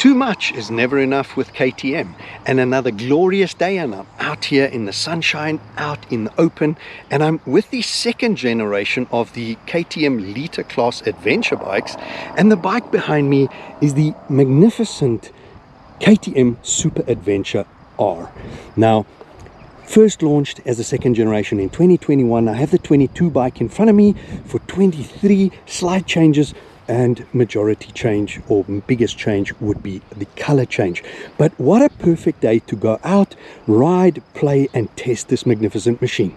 Too much is never enough with KTM, and another glorious day, and I'm out here in the sunshine, out in the open, and I'm with the second generation of the KTM liter class adventure bikes, and the bike behind me is the magnificent KTM Super Adventure R. Now, first launched as a second generation in 2021. I have the 22 bike in front of me. For 23, slight changes and majority change, or biggest change, would be the color change. But what a perfect day to go out, ride, play and test this magnificent machine.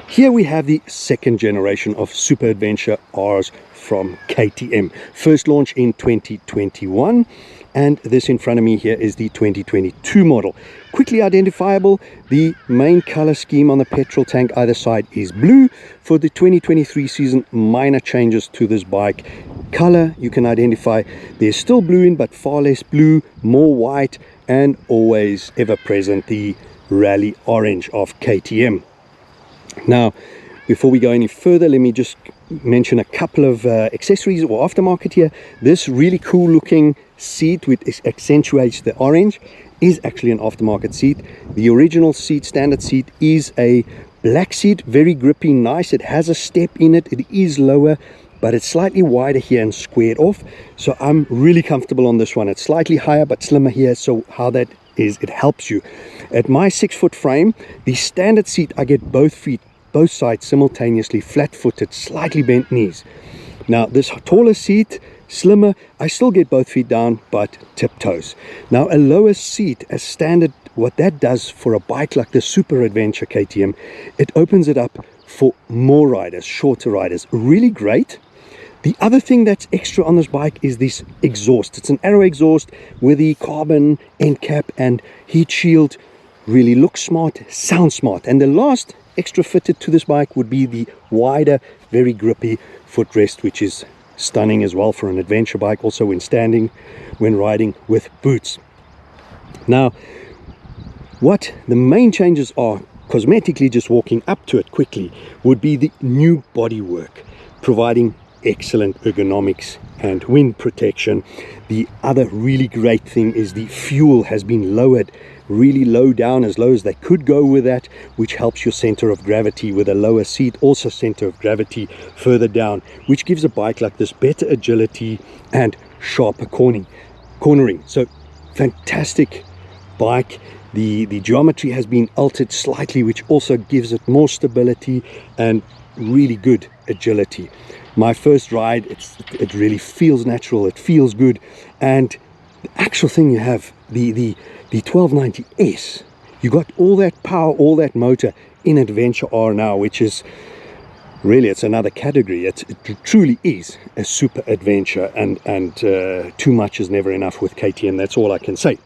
Here we have the second generation of Super Adventure Rs from KTM. First launch in 2021, and this in front of me here is the 2022 model. Quickly identifiable, the main color scheme on the petrol tank either side is blue. For the 2023 season, minor changes to this bike. Color, you can identify there's still blue in, but far less blue, more white, and always ever present the rally orange of KTM. Now, before we go any further, let me just mention a couple of accessories or aftermarket here. This really cool looking seat, which accentuates the orange, is actually an aftermarket seat. The original seat, standard seat, is a black seat, very grippy, nice. It has a step in it. It is lower, but it's slightly wider here and squared off. So I'm really comfortable on this one. It's slightly higher but slimmer here. So how that is, it helps you. At my 6-foot frame, the standard seat, I get both sides simultaneously flat-footed, slightly bent knees. Now this taller seat, slimmer, I still get both feet down but tiptoes. Now a lower seat as standard, what that does for a bike like the Super Adventure KTM, it opens it up for more riders, shorter riders. Really great. The other thing that's extra on this bike is this exhaust. It's an Arrow exhaust with the carbon end cap and heat shield. Really looks smart, sounds smart. And the last extra fitted to this bike would be the wider, very grippy footrest, which is stunning as well for an adventure bike, also when standing, when riding with boots. Now, what the main changes are, cosmetically, just walking up to it quickly, would be the new bodywork, providing excellent ergonomics and wind protection. The other really great thing is the fuel has been lowered really low down, as low as they could go with that, which helps your center of gravity. With a lower seat, also center of gravity further down, which gives a bike like this better agility and sharper cornering. So fantastic bike. The geometry has been altered slightly, which also gives it more stability and really good agility. My first ride, it really feels natural, it feels good. And the actual thing, you have the 1290S, you got all that power, all that motor in Adventure R now, which is really, it's another category. It truly is a super adventure, and too much is never enough with KTM. That's all I can say.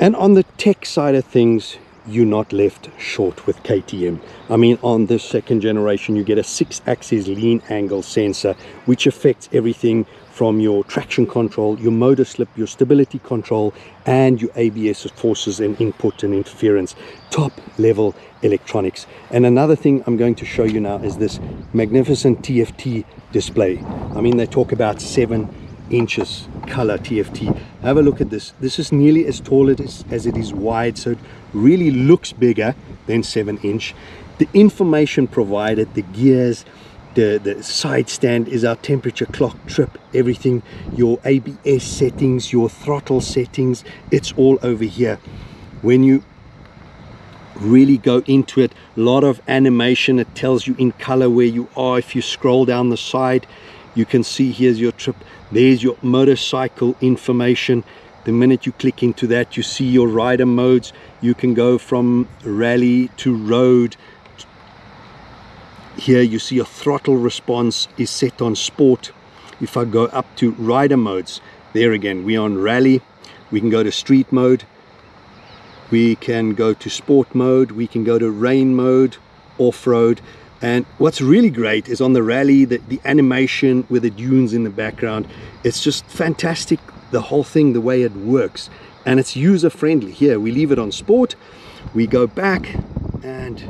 And on the tech side of things, you're not left short with KTM. I mean, on this second generation, you get a 6-axis lean angle sensor, which affects everything from your traction control, your motor slip, your stability control, and your ABS forces and input and interference. Top level electronics. And another thing I'm going to show you now is this magnificent TFT display. I mean, they talk about 7 inches color TFT. Have a look at this. This is nearly as tall as it is wide, so it really looks bigger than 7-inch. The information provided, the gears, the side stand is our temperature clock, trip, everything, your ABS settings, your throttle settings, it's all over here. When you really go into it, a lot of animation, it tells you in color where you are. If you scroll down the side, you can see here's your trip, there's your motorcycle information. The minute you click into that, you see your rider modes. You can go from rally to road. Here you see your throttle response is set on sport. If I go up to rider modes, there again, we're on rally. We can go to street mode. We can go to sport mode. We can go to rain mode, off-road. And what's really great is on the rally, the animation with the dunes in the background. It's just fantastic, the whole thing, the way it works. And it's user-friendly. Here, we leave it on sport. We go back and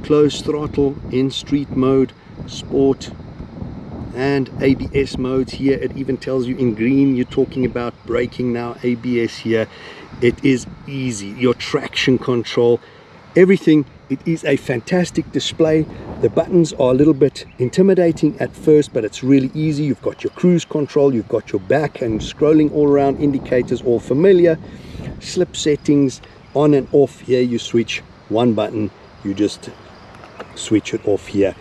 close throttle in street mode, sport, and ABS modes. Here it even tells you in green, you're talking about braking now, ABS here. It is easy. Your traction control, everything. It is a fantastic display. The buttons are a little bit intimidating at first, but it's really easy. You've got your cruise control, you've got your back and scrolling all around indicators, all familiar. Slip settings, on and off. Here you switch one button, you just switch it off here.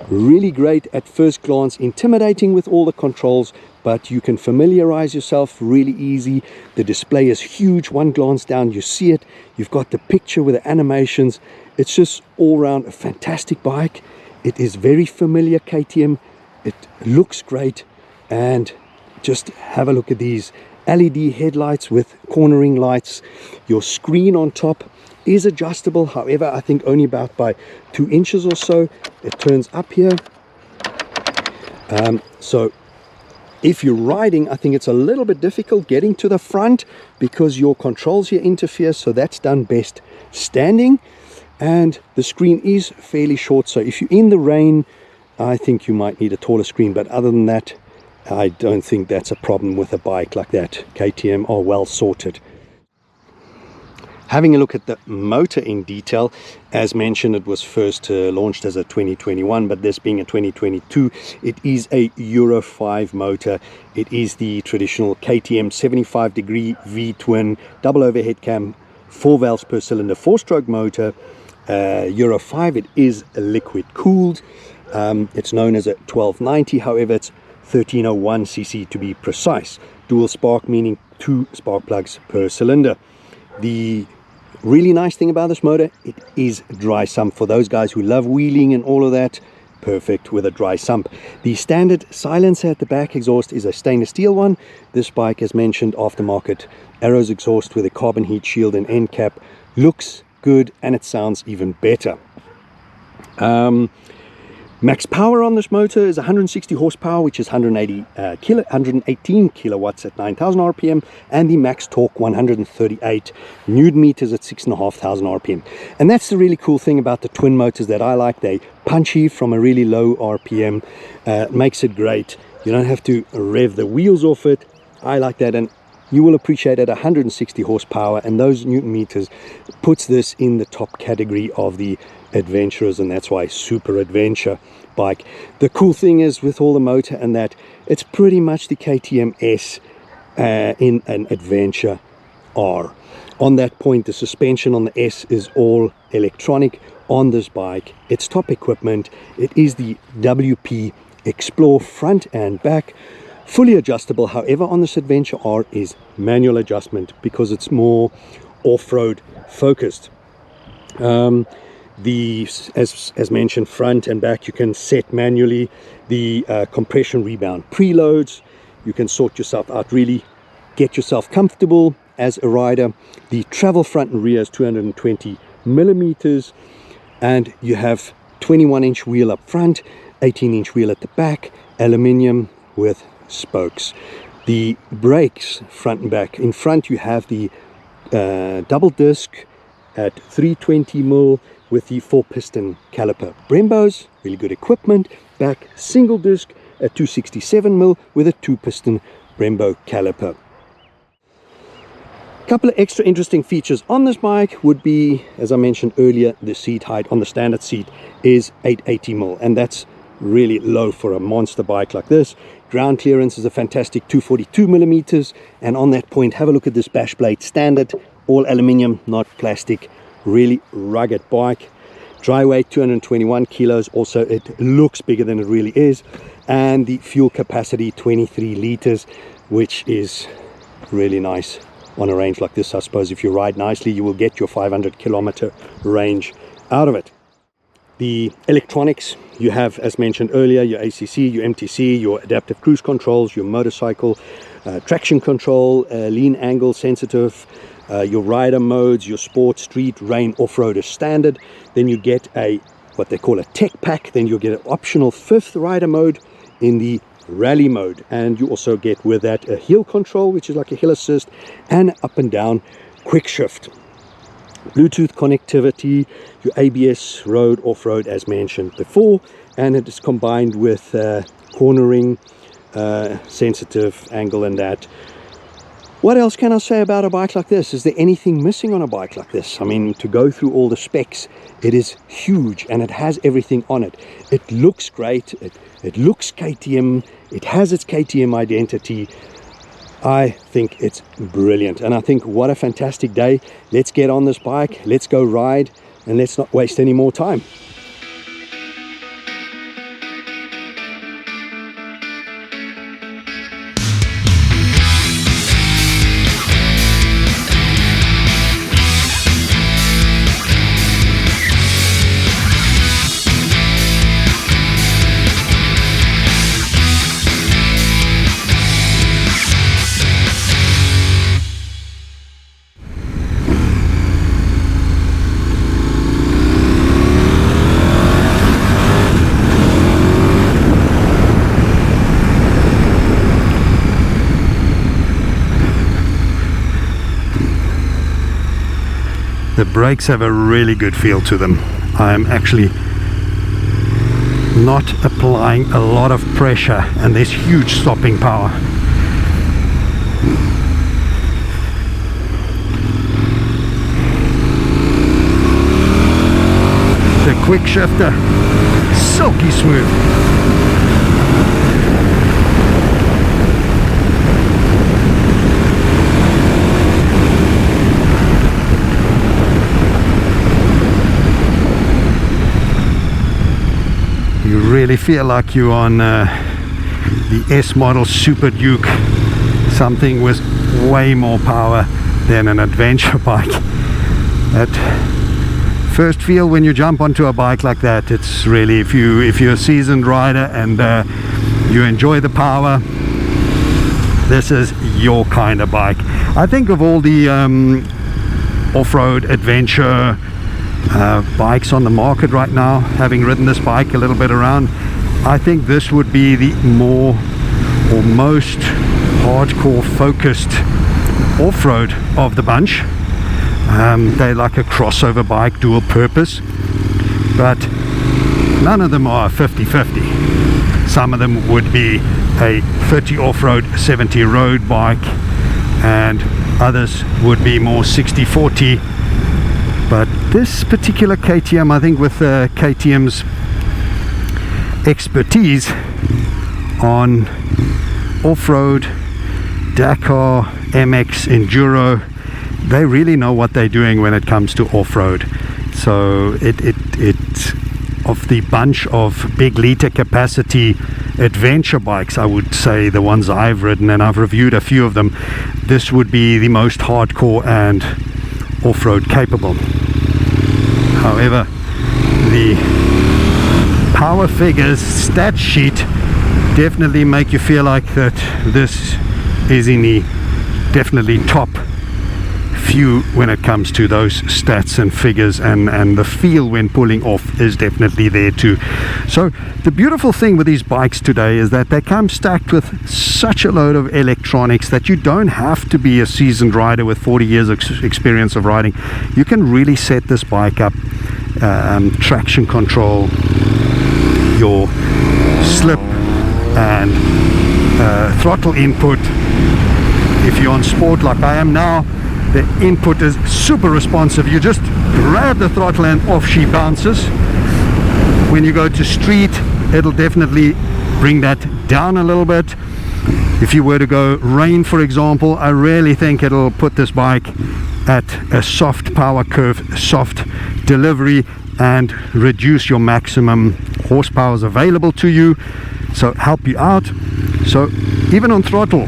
Really great at first glance, intimidating with all the controls, but you can familiarize yourself really easy. The display is huge. One glance down, you see it. You've got the picture with the animations. It's just all around a fantastic bike. It is very familiar KTM. It looks great. And just have a look at these LED headlights with cornering lights. Your screen on top is adjustable, however, I think only about by 2 inches or so. It turns up here. So if you're riding, I think it's a little bit difficult getting to the front because your controls here interfere, so that's done best standing. And the screen is fairly short, so if you're in the rain, I think you might need a taller screen, but other than that, I don't think that's a problem with a bike like that. KTM are well sorted. Having a look at the motor in detail, as mentioned, it was first launched as a 2021, but this being a 2022, it is a Euro 5 motor. It is the traditional KTM 75-degree V-twin, double overhead cam, 4 valves per cylinder, 4-stroke motor, Euro 5. It is liquid cooled. It's known as a 1290, however, it's 1301 cc to be precise. Dual spark, meaning 2 spark plugs per cylinder. The really nice thing about this motor, it is dry sump. For those guys who love wheeling and all of that, perfect with a dry sump. The standard silencer at the back exhaust is a stainless steel one. This bike, as mentioned, aftermarket Arrows exhaust with a carbon heat shield and end cap. Looks good and it sounds even better. Max power on this motor is 160 horsepower, which is 118 kilowatts at 9,000 RPM, and the max torque 138 Newton meters at 6,500 RPM. And that's the really cool thing about the twin motors that I like. They punchy from a really low RPM, makes it great. You don't have to rev the wheels off it. I like that, and you will appreciate at 160 horsepower and those Newton meters puts this in the top category of the adventurers, and that's why super adventure bike. The cool thing is with all the motor and that, it's pretty much the KTM S in an adventure R. On that point, the suspension on the S is all electronic on this bike. It's top equipment. It is the WP Explore front and back, fully adjustable. However, on this Adventure R is manual adjustment because it's more off-road focused. As mentioned, front and back you can set manually. The compression rebound preloads, you can sort yourself out, really get yourself comfortable as a rider. The travel front and rear is 220 millimeters, and you have 21-inch wheel up front, 18-inch wheel at the back, aluminium with spokes. The brakes front and back. In front you have the double disc at 320 mil with the 4-piston caliper. Brembos, really good equipment. Back single disc at 267 mil with a 2-piston Brembo caliper. Couple of extra interesting features on this bike would be, as I mentioned earlier, the seat height on the standard seat is 880mm, and that's really low for a monster bike like this. Ground clearance is a fantastic 242mm, and on that point, have a look at this bash blade. Standard, all aluminium, not plastic, really rugged bike. Dry weight 221 kilos, also it looks bigger than it really is, and the fuel capacity 23 liters, which is really nice on a range like this. I suppose if you ride nicely, you will get your 500-kilometer range out of it. The electronics, you have, as mentioned earlier, your ACC, your MTC, your adaptive cruise controls, your motorcycle traction control, lean angle sensitive, your rider modes, your sport, street, rain, off-road is standard. Then you get what they call a tech pack. Then you'll get an optional 5th rider mode in the rally mode, and you also get with that a hill control, which is like a hill assist, and up and down quick shift. Bluetooth connectivity, your ABS, road, off-road, as mentioned before, and it is combined with cornering, sensitive angle, and that. What else can I say about a bike like this? Is there anything missing on a bike like this? I mean, to go through all the specs, it is huge and it has everything on it. It looks great, it looks KTM, it has its KTM identity. I think it's brilliant, and I think what a fantastic day. Let's get on this bike, let's go ride, and let's not waste any more time. The brakes have a really good feel to them. I'm actually not applying a lot of pressure, and there's huge stopping power. The quick shifter, silky smooth. You really feel like you're on the S model Super Duke, something with way more power than an adventure bike. That first feel when you jump onto a bike like that, it's really, if you're a seasoned rider and you enjoy the power, this is your kind of bike. I think of all the off-road adventure bikes on the market right now, having ridden this bike a little bit around, I think this would be the more or most hardcore focused off-road of the bunch. They're like a crossover bike, dual purpose, but none of them are 50-50. Some of them would be a 30 off-road, 70 road bike, and others would be more 60-40. But this particular KTM, I think with KTM's expertise on off-road, Dakar, MX, Enduro, they really know what they're doing when it comes to off-road. So it of the bunch of big liter capacity adventure bikes, I would say the ones I've ridden, and I've reviewed a few of them, this would be the most hardcore and off-road capable. However, the power figures stat sheet definitely make you feel like that this is in the definitely top few when it comes to those stats and figures, and the feel when pulling off is definitely there too. So the beautiful thing with these bikes today is that they come stacked with such a load of electronics that you don't have to be a seasoned rider with 40 years experience of riding. You can really set this bike up, traction control, your slip and throttle input. If you're on sport like I am now, The input is super responsive. You just grab the throttle and off she bounces. When you go to street, it'll definitely bring that down a little bit. If you were to go rain, for example, I really think it'll put this bike at a soft power curve, soft delivery, and reduce your maximum horsepower available to you, so help you out. So even on throttle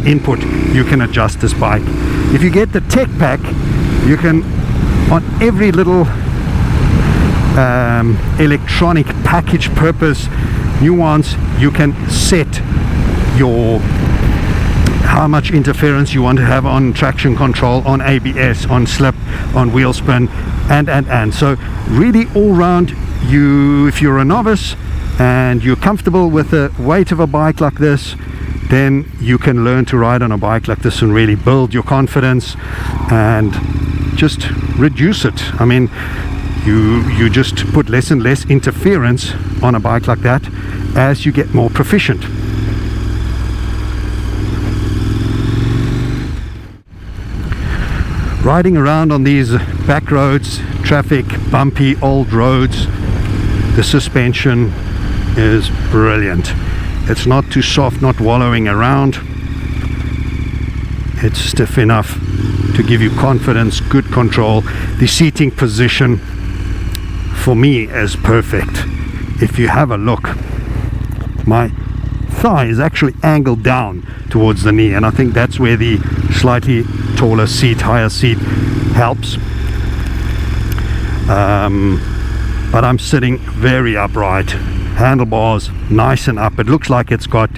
input, you can adjust this bike. If you get the tech pack, you can, on every little electronic package purpose nuance, you can set your how much interference you want to have on traction control, on ABS, on slip, on wheel spin, and so really all round, if you're a novice and you're comfortable with the weight of a bike like this, then you can learn to ride on a bike like this and really build your confidence and just reduce it. I mean, you just put less and less interference on a bike like that as you get more proficient. Riding around on these back roads, traffic, bumpy old roads, the suspension is brilliant. It's not too soft, not wallowing around. It's stiff enough to give you confidence, good control. The seating position for me is perfect. If you have a look, my thigh is actually angled down towards the knee, and I think that's where the slightly taller seat, higher seat helps. But I'm sitting very upright, handlebars nice and up. It looks like it's got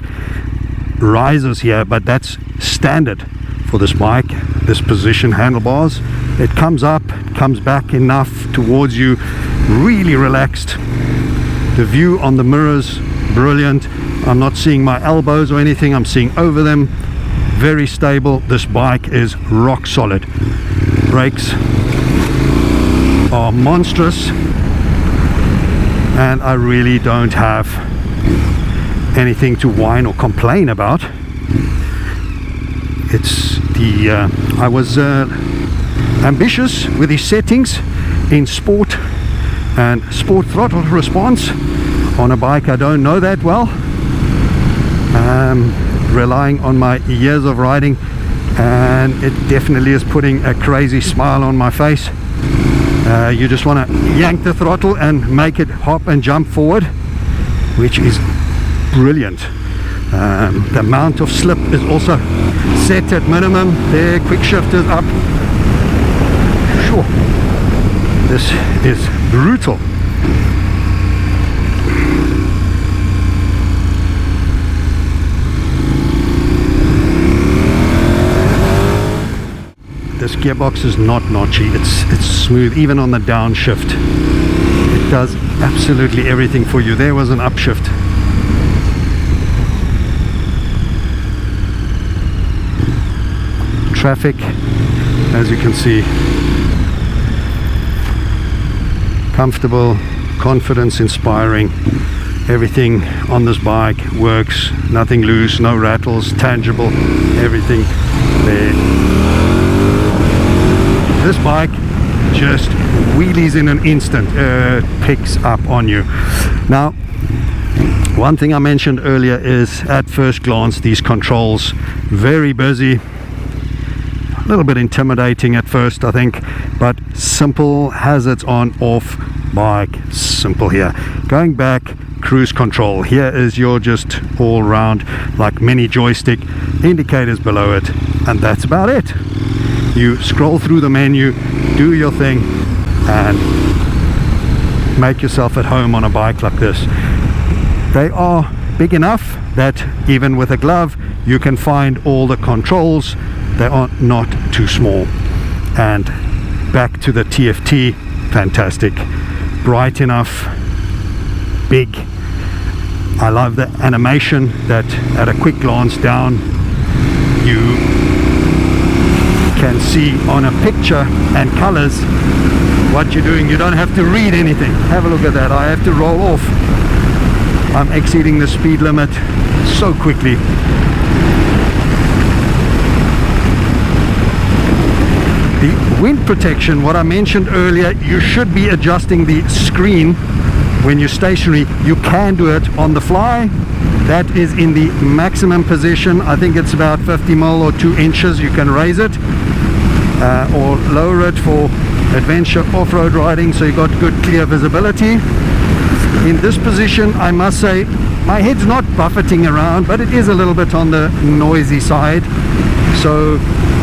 risers here, but that's standard for this bike, this position handlebars. It comes up, comes back enough towards you, really relaxed. The view on the mirrors, brilliant. I'm not seeing my elbows or anything, I'm seeing over them. Very stable. This bike is rock solid. Brakes are monstrous, and I really don't have anything to whine or complain about. It's the I was ambitious with the settings in sport and sport throttle response on a bike I don't know that well, relying on my years of riding, and it definitely is putting a crazy smile on my face. You just want to yank the throttle and make it hop and jump forward, which is brilliant. The amount of slip is also set at minimum. There, quick shifters up. Sure, this is brutal. This gearbox is not notchy, it's smooth, even on the downshift. It does absolutely everything for you. There was an upshift. Traffic, as you can see, comfortable, confidence inspiring. Everything on this bike works, nothing loose, no rattles, tangible, everything there. This bike just wheelies in an instant, picks up on you. Now, one thing I mentioned earlier is, at first glance, these controls very busy, a little bit intimidating at first, I think, but simple, has its on off bike, simple here. Going back, cruise control, here is your just all round like mini joystick, indicators below it, and that's about it. You scroll through the menu, do your thing, and make yourself at home on a bike like this. They are big enough that even with a glove you can find all the controls. They are not too small. And back to the TFT, fantastic, bright enough, big. I love the animation that at a quick glance down you can see on a picture and colors what you're doing. You don't have to read anything. Have a look at that. I have to roll off. I'm exceeding the speed limit so quickly. The wind protection, what I mentioned earlier, you should be adjusting the screen when you're stationary. You can do it on the fly. That is in the maximum position. I think it's about 50 mil or 2 inches. You can raise it or lower it for adventure off-road riding, so you got good clear visibility. In this position, I must say my head's not buffeting around, but it is a little bit on the noisy side, so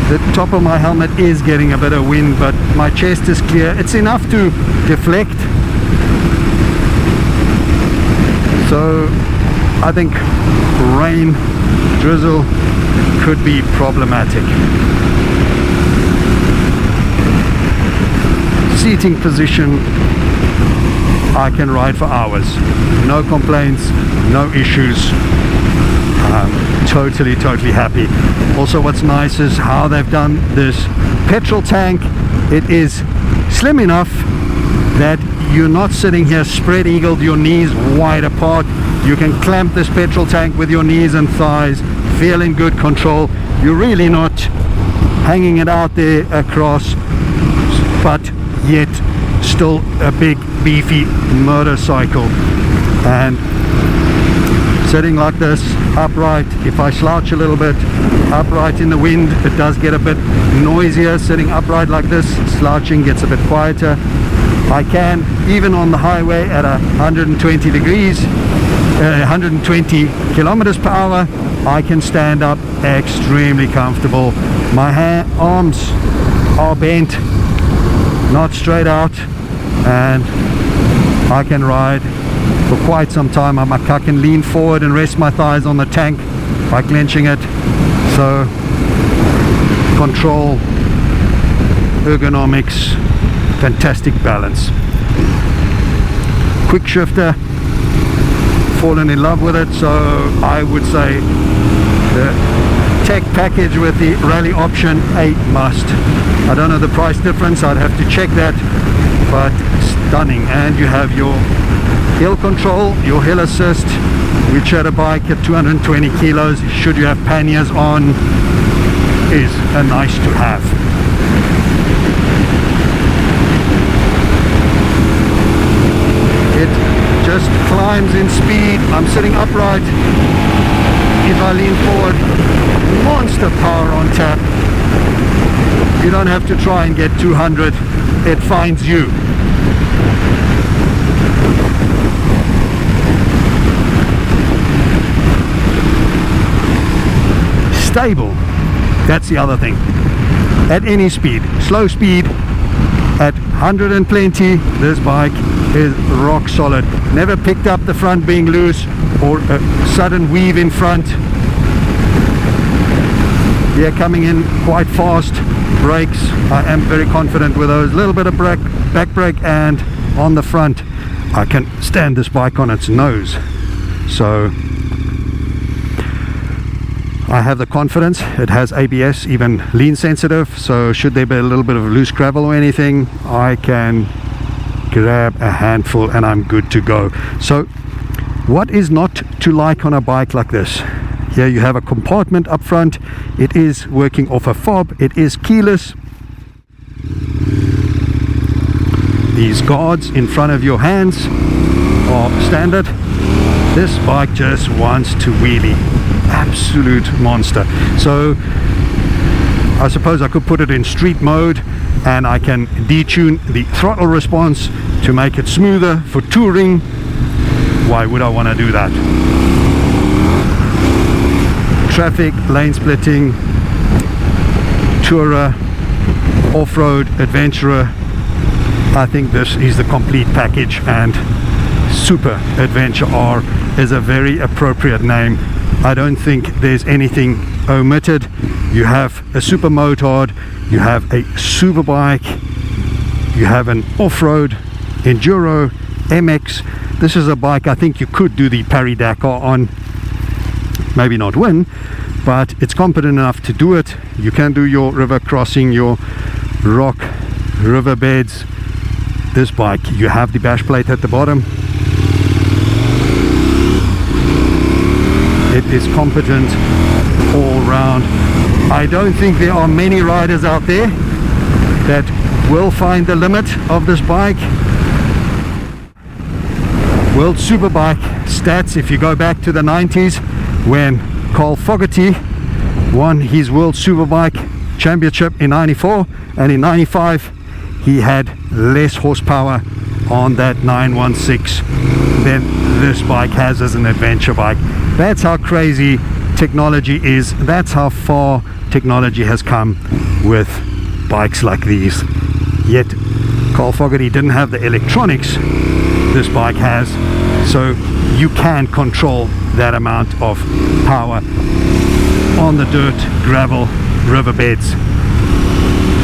the top of my helmet is getting a bit of wind, but my chest is clear. It's enough to deflect, so I think rain, drizzle could be problematic. Seating position, I can ride for hours, no complaints, no issues. Totally happy. Also, what's nice is how they've done this petrol tank. It is slim enough that you're not sitting here spread eagled, your knees wide apart. You can clamp this petrol tank with your knees and thighs, feel in good control. You're really not hanging it out there across, but yet still a big beefy motorcycle. And sitting like this, upright, if I slouch a little bit, upright in the wind, it does get a bit noisier. Sitting upright like this, slouching gets a bit quieter. I can, even on the highway at 120 degrees, 120 kilometers per hour, I can stand up extremely comfortable. My arms are bent, not straight out, and I can ride for quite some time. I can lean forward and rest my thighs on the tank by clenching it. So control, ergonomics, fantastic balance. Quick shifter, fallen in love with it, so I would say the tech package with the rally option, a must. I don't know the price difference, I'd have to check that, but stunning. And you have your hill control, your hill assist, which at a bike at 220 kilos, should you have panniers on, is a nice to have. It just climbs in speed. I'm sitting upright. If I lean forward, monster power on tap. You don't have to try and get 200, it finds you. Stable, that's the other thing. At any speed, slow speed, at 120, this bike is rock solid. Never picked up the front being loose or a sudden weave in front. Yeah, coming in quite fast. Brakes, I am very confident with those. Little bit of back brake, and on the front I can stand this bike on its nose. So I have the confidence. It has ABS, even lean sensitive, so should there be a little bit of loose gravel or anything, I can grab a handful and I'm good to go. So what is not to like on a bike like this? Here you have a compartment up front. It is working off a fob. It is keyless. These guards in front of your hands are standard. This bike just wants to wheelie. Absolute monster. So I suppose I could put it in street mode and I can detune the throttle response to make it smoother for touring. Why would I want to do that? Traffic, lane splitting, tourer, off-road, adventurer. I think this is the complete package, and Super Adventure R is a very appropriate name. I don't think there's anything omitted. You have a super motard, you have a superbike, you have an off-road Enduro MX. This is a bike I think you could do the Dakar on. Maybe not win, but it's competent enough to do it. You can do your river crossing, your rock riverbeds. This bike, you have the bash plate at the bottom. It is competent all round. I don't think there are many riders out there that will find the limit of this bike. World Superbike stats, if you go back to the 90s when Carl Fogarty won his World Superbike Championship in 94, and in 95 he had less horsepower on that 916 than this bike has as an adventure bike. That's how crazy technology is. That's how far technology has come with bikes like these. Yet Carl Fogarty didn't have the electronics this bike has, so you can control that amount of power on the dirt, gravel, riverbeds.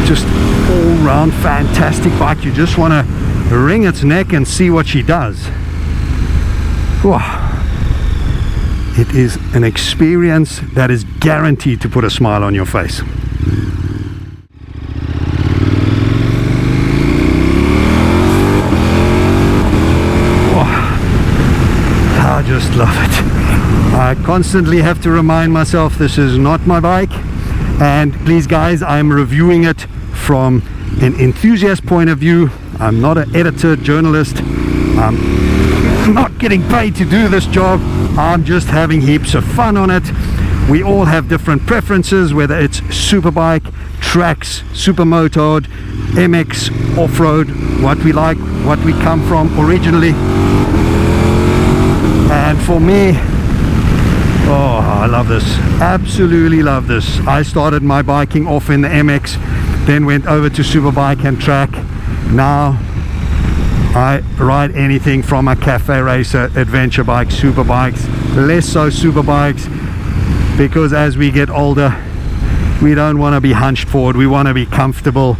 Just all round fantastic bike. You just want to wring its neck and see what she does. Wow. It is an experience that is guaranteed to put a smile on your face. I just love it. I constantly have to remind myself this is not my bike, and please guys, I'm reviewing it from an enthusiast point of view. I'm not an editor, journalist. I'm not getting paid to do this job. I'm just having heaps of fun on it. We all have different preferences, whether it's superbike, tracks, supermotard, MX, off-road, what we like, what we come from originally. And for me, oh, I love this, absolutely love this. I started my biking off in the MX, then went over to superbike and track. Now I ride anything from a cafe racer, adventure bike, superbikes, less so superbikes, because as we get older we don't want to be hunched forward, we want to be comfortable,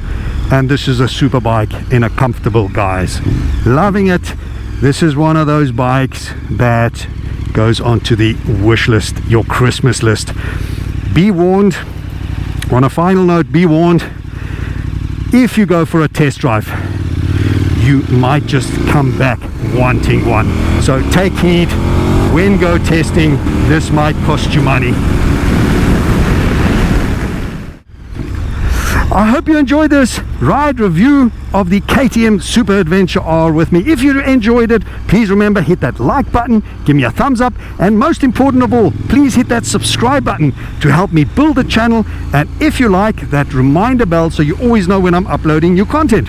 and this is a superbike in a comfortable guise. Loving it. This is one of those bikes that goes onto the wish list, your Christmas list. Be warned, on a final note, be warned, if you go for a test drive, you might just come back wanting one. So take heed when go testing. This might cost you money. I hope you enjoyed this ride review of the KTM Super Adventure R with me. If you enjoyed it, please remember, hit that like button, give me a thumbs up, and most important of all, please hit that subscribe button to help me build the channel, and if you like, that reminder bell so you always know when I'm uploading new content.